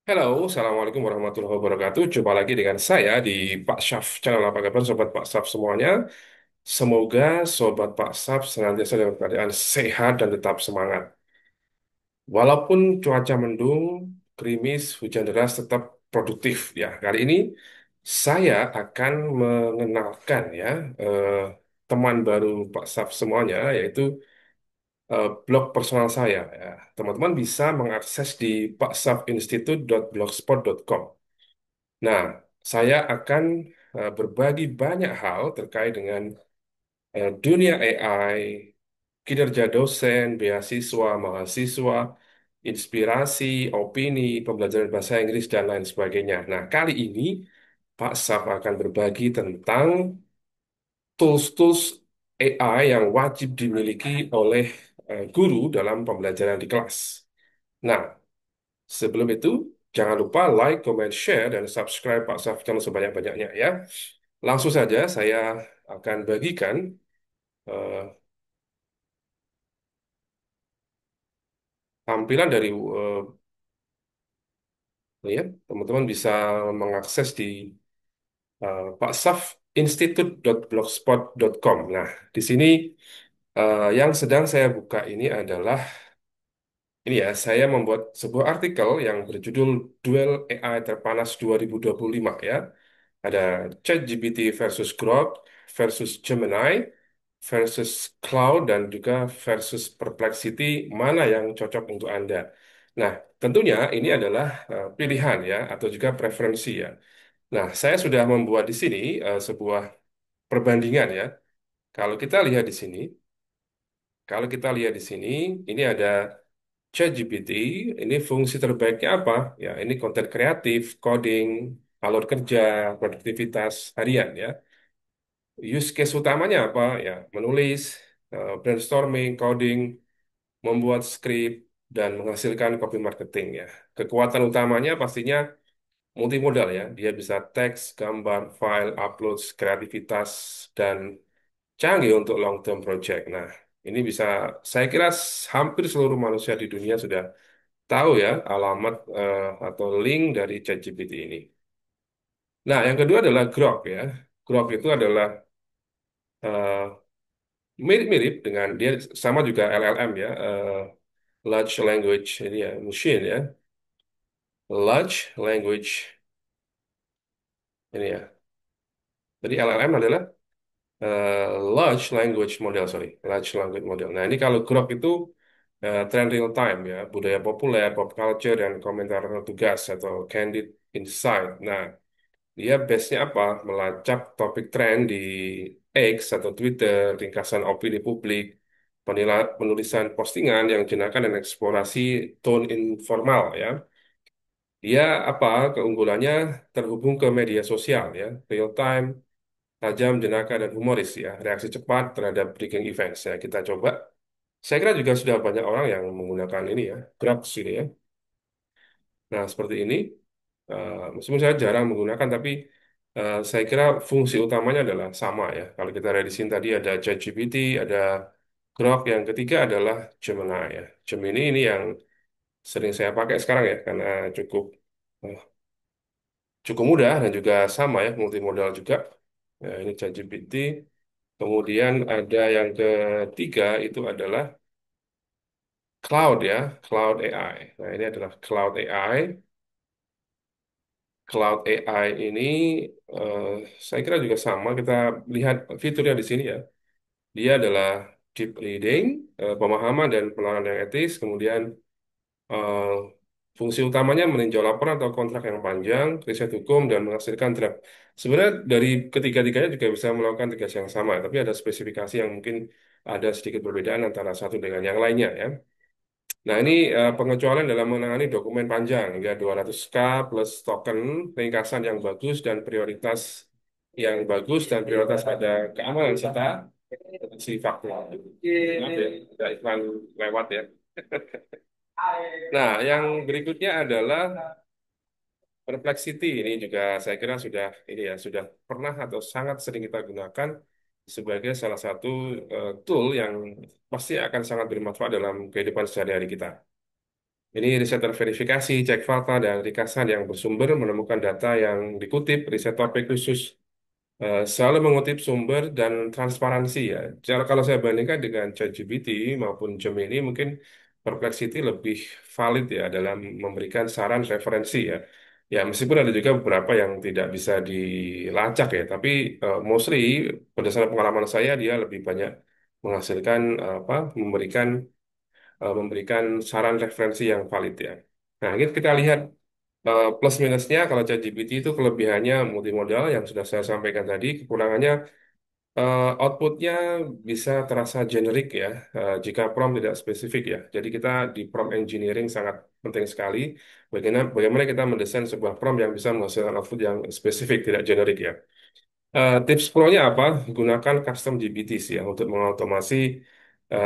Halo, Assalamualaikum warahmatullahi wabarakatuh. Jumpa lagi dengan saya di Pak Syaf Channel. Apa kabar Sobat Pak Syaf semuanya? Semoga Sobat Pak Syaf senantiasa dalam keadaan sehat dan tetap semangat. Walaupun cuaca mendung, gerimis, hujan deras tetap produktif ya. Kali ini saya akan mengenalkan ya eh, teman baru Pak Syaf semuanya, yaitu blog personal saya ya. Teman-teman bisa mengakses di paksafinstitute.blogspot.com. Nah, saya akan berbagi banyak hal terkait dengan dunia AI, kinerja dosen, beasiswa, mahasiswa, inspirasi, opini, pembelajaran bahasa Inggris, dan lain sebagainya. Nah, kali ini Pak Saf akan berbagi tentang tools-tools AI yang wajib dimiliki oleh guru dalam pembelajaran di kelas. Nah, sebelum itu, jangan lupa like, comment, share, dan subscribe Pak Saf Channel sebanyak-banyaknya ya. Langsung saja saya akan bagikan eh, tampilan dari ya, teman-teman bisa mengakses di paksafinstitute.blogspot.com. Nah, di sini yang sedang saya buka ini adalah ini ya, saya membuat sebuah artikel yang berjudul Duel AI Terpanas 2025 ya. Ada ChatGPT versus Grok versus Gemini versus Cloud dan juga versus Perplexity, mana yang cocok untuk Anda. Nah, tentunya ini adalah pilihan ya atau juga preferensi ya. Nah, saya sudah membuat di sini sebuah perbandingan ya. Kalau kita lihat di sini, kalau kita lihat di sini, ini ada ChatGPT, ini fungsi terbaiknya apa? Ya, ini konten kreatif, coding, alur kerja, produktivitas harian ya. Use case utamanya apa? Ya, menulis, brainstorming, coding, membuat skrip, dan menghasilkan copy marketing ya. Kekuatan utamanya pastinya multimodal ya. Dia bisa teks, gambar, file, upload, kreativitas, dan canggih untuk long term project. Nah, ini bisa, saya kira hampir seluruh manusia di dunia sudah tahu ya alamat atau link dari ChatGPT ini. Nah, yang kedua adalah Grok ya. Grok itu adalah mirip-mirip dengan dia sama juga LLM ya, large language ini ya, machine ya, large language ini ya. Jadi LLM adalah large language model, sorry, large language model. Nah, ini kalau Grok itu trend real time ya, budaya populer, pop culture, dan komentar tugas atau candid insight. Nah, dia base-nya apa? Melacak topik tren di X atau Twitter, ringkasan opini publik, penulisan postingan yang jenaka dan eksplorasi tone informal ya. Dia apa? Keunggulannya terhubung ke media sosial ya, real time, tajam, jenaka, dan humoris ya. Reaksi cepat terhadap breaking events ya. Kita coba. Saya kira juga sudah banyak orang yang menggunakan ini ya, Grok ini ya. Nah, seperti ini. Meskipun saya jarang menggunakan, tapi saya kira fungsi utamanya adalah sama ya. Kalau kita lihat di sini tadi ada ChatGPT, ada Grok, yang ketiga adalah Gemini ya. Gemini ini yang sering saya pakai sekarang ya, karena cukup eh, cukup mudah dan juga sama ya, multimodal juga. Ya, ini ChatGPT. Kemudian ada yang ketiga itu adalah Cloud ya, Cloud AI. Nah, ini adalah Cloud AI. Cloud AI ini eh, saya kira juga sama. Kita lihat fiturnya di sini ya. Dia adalah deep reading, pemahaman dan penanganan yang etis. Kemudian eh, fungsi utamanya meninjau laporan atau kontrak yang panjang, riset hukum, dan menghasilkan draft. Sebenarnya dari ketiga-tiganya juga bisa melakukan tugas yang sama, tapi ada spesifikasi yang mungkin ada sedikit perbedaan antara satu dengan yang lainnya ya. Nah, ini pengecualian dalam menangani dokumen panjang hingga 200K plus token, ringkasan yang bagus dan prioritas pada keamanan serta si faktual. Maaf ya, ada iklan lewat ya. Nah, yang berikutnya adalah Perplexity. Ini juga saya kira sudah ini ya sudah pernah atau sangat sering kita gunakan sebagai salah satu tool yang pasti akan sangat bermanfaat dalam kehidupan sehari-hari kita. Ini riset terverifikasi, cek fakta, dan ringkasan yang bersumber menemukan data yang dikutip, riset topik khusus, selalu mengutip sumber dan transparansi ya. Kalau saya bandingkan dengan ChatGPT maupun Gemini, mungkin Perplexity lebih valid ya dalam memberikan saran referensi ya. Ya meskipun ada juga beberapa yang tidak bisa dilacak ya, tapi mostly berdasarkan pengalaman saya dia lebih banyak menghasilkan apa memberikan saran referensi yang valid ya. Nah, ini kita lihat plus minusnya kalau ChatGPT itu kelebihannya multimodal yang sudah saya sampaikan tadi, kekurangannya outputnya bisa terasa generik ya jika prompt tidak spesifik ya. Jadi kita di prompt engineering sangat penting sekali bagaimana kita mendesain sebuah prompt yang bisa menghasilkan output yang spesifik tidak generik ya. Tips pro-nya apa? Gunakan custom GPT sih ya untuk mengotomasi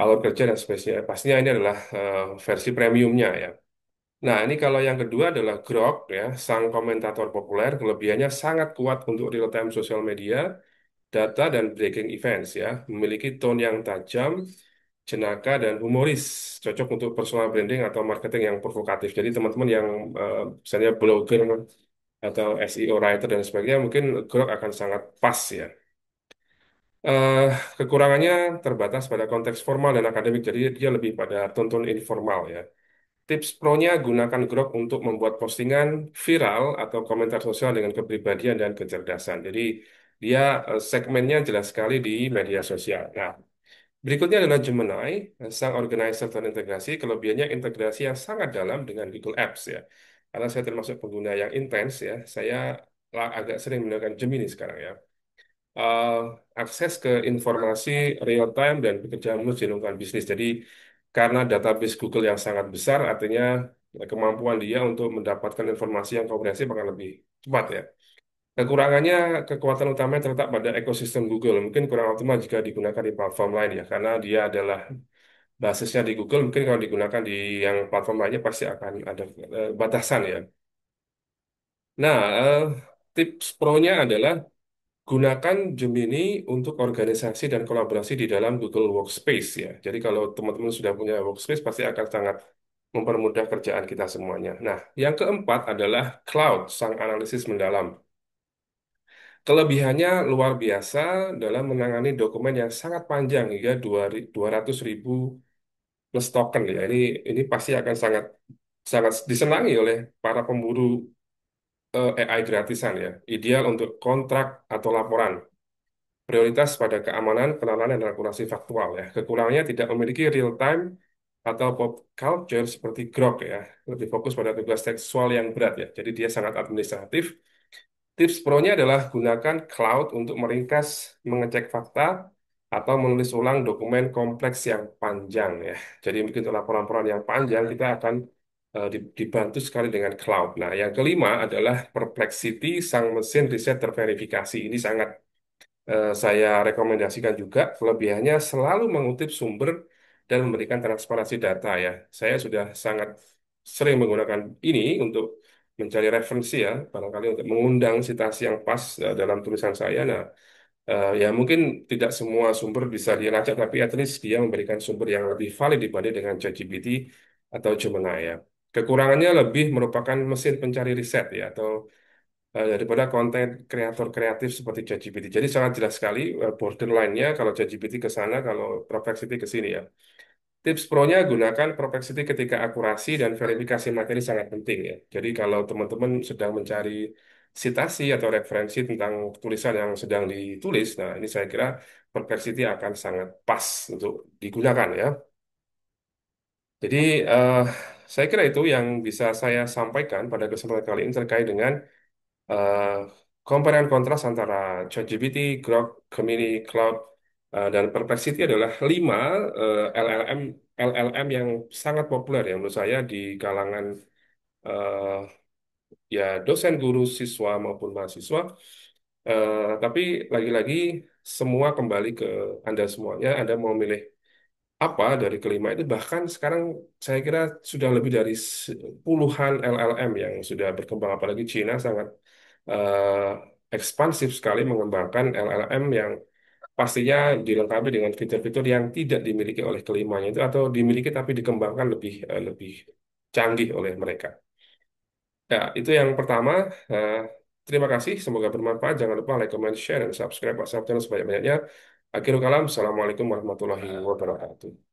alur kerja dan spesial. Pastinya ini adalah versi premiumnya ya. Nah, ini kalau yang kedua adalah Grok ya, sang komentator populer, kelebihannya sangat kuat untuk real-time sosial media, data dan breaking events ya, memiliki tone yang tajam, jenaka dan humoris, cocok untuk personal branding atau marketing yang provokatif. Jadi teman-teman yang misalnya blogger atau SEO writer dan sebagainya, mungkin Grok akan sangat pas ya. Eh, Kekurangannya terbatas pada konteks formal dan akademik, jadi dia lebih pada tonton informal ya. Tips pro-nya gunakan Grok untuk membuat postingan viral atau komentar sosial dengan kepribadian dan kecerdasan. Jadi dia segmennya jelas sekali di media sosial. Nah, berikutnya adalah Gemini, sang organizer terintegrasi. Kelebihannya integrasi yang sangat dalam dengan Google Apps ya. Karena saya termasuk pengguna yang intens ya, saya agak sering menggunakan Gemini sekarang ya. eh, Akses ke informasi real time dan bekerja mulus di lingkungan bisnis. Jadi karena database Google yang sangat besar, artinya kemampuan dia untuk mendapatkan informasi yang komprehensif akan lebih cepat ya. Kekurangannya, kekuatan utamanya terletak pada ekosistem Google. Mungkin kurang optimal jika digunakan di platform lain ya, karena dia adalah basisnya di Google. Mungkin kalau digunakan di yang platform lainnya pasti akan ada batasan ya. Nah, tips pro-nya adalah gunakan Gemini untuk organisasi dan kolaborasi di dalam Google Workspace ya. Jadi kalau teman-teman sudah punya Workspace pasti akan sangat mempermudah kerjaan kita semuanya. Nah, yang keempat adalah Cloud, sang analisis mendalam. Kelebihannya luar biasa dalam menangani dokumen yang sangat panjang hingga 200.000 plus token ya. Ini pasti akan sangat sangat disenangi oleh para pemburu AI gratisan ya. Ideal untuk kontrak atau laporan. Prioritas pada keamanan, kenalan, dan akurasi faktual ya. Kekurangannya tidak memiliki real time atau pop culture seperti Grok ya. Lebih fokus pada tugas tekstual yang berat ya. Jadi dia sangat administratif. Tips pro-nya adalah gunakan cloud untuk meringkas, mengecek fakta, atau menulis ulang dokumen kompleks yang panjang ya. Jadi mungkin untuk laporan-laporan yang panjang kita akan dibantu sekali dengan cloud. Nah, yang kelima adalah Perplexity, sang mesin riset terverifikasi. Ini sangat saya rekomendasikan juga. Kelebihannya selalu mengutip sumber dan memberikan transparansi data ya. Saya sudah sangat sering menggunakan ini untuk mencari referensi ya, barangkali untuk mengundang citasi yang pas dalam tulisan saya. Nah, ya mungkin tidak semua sumber bisa dilacak, tapi at least dia memberikan sumber yang lebih valid dibanding dengan ChatGPT atau Gemini ya. Kekurangannya lebih merupakan mesin pencari riset ya, atau daripada konten kreator kreatif seperti ChatGPT. Jadi sangat jelas sekali borderline-nya kalau ChatGPT ke sana, kalau Perplexity ke sini ya. Tips pro-nya gunakan Perplexity ketika akurasi dan verifikasi materi sangat penting ya. Jadi kalau teman-teman sedang mencari citasi atau referensi tentang tulisan yang sedang ditulis, nah ini saya kira Perplexity akan sangat pas untuk digunakan ya. Jadi eh, saya kira itu yang bisa saya sampaikan pada kesempatan kali ini terkait dengan eh, compare and contrast antara ChatGPT, Grok, Gemini, Cloud, dan Perplexity adalah 5 LLM yang sangat populer ya menurut saya di kalangan eh, ya dosen, guru, siswa maupun mahasiswa. Tapi lagi-lagi semua kembali ke Anda semuanya. Anda mau milih apa dari kelima itu, bahkan sekarang saya kira sudah lebih dari puluhan LLM yang sudah berkembang, apalagi Cina sangat ekspansif sekali mengembangkan LLM yang pastinya dilengkapi dengan fitur-fitur yang tidak dimiliki oleh kelimanya itu, atau dimiliki tapi dikembangkan lebih canggih oleh mereka. Ya, itu yang pertama. Eh, Terima kasih, semoga bermanfaat. Jangan lupa like, comment, share, dan subscribe WhatsApp channel sebanyak-banyaknya. Akhirul kalam, Assalamualaikum warahmatullahi wabarakatuh.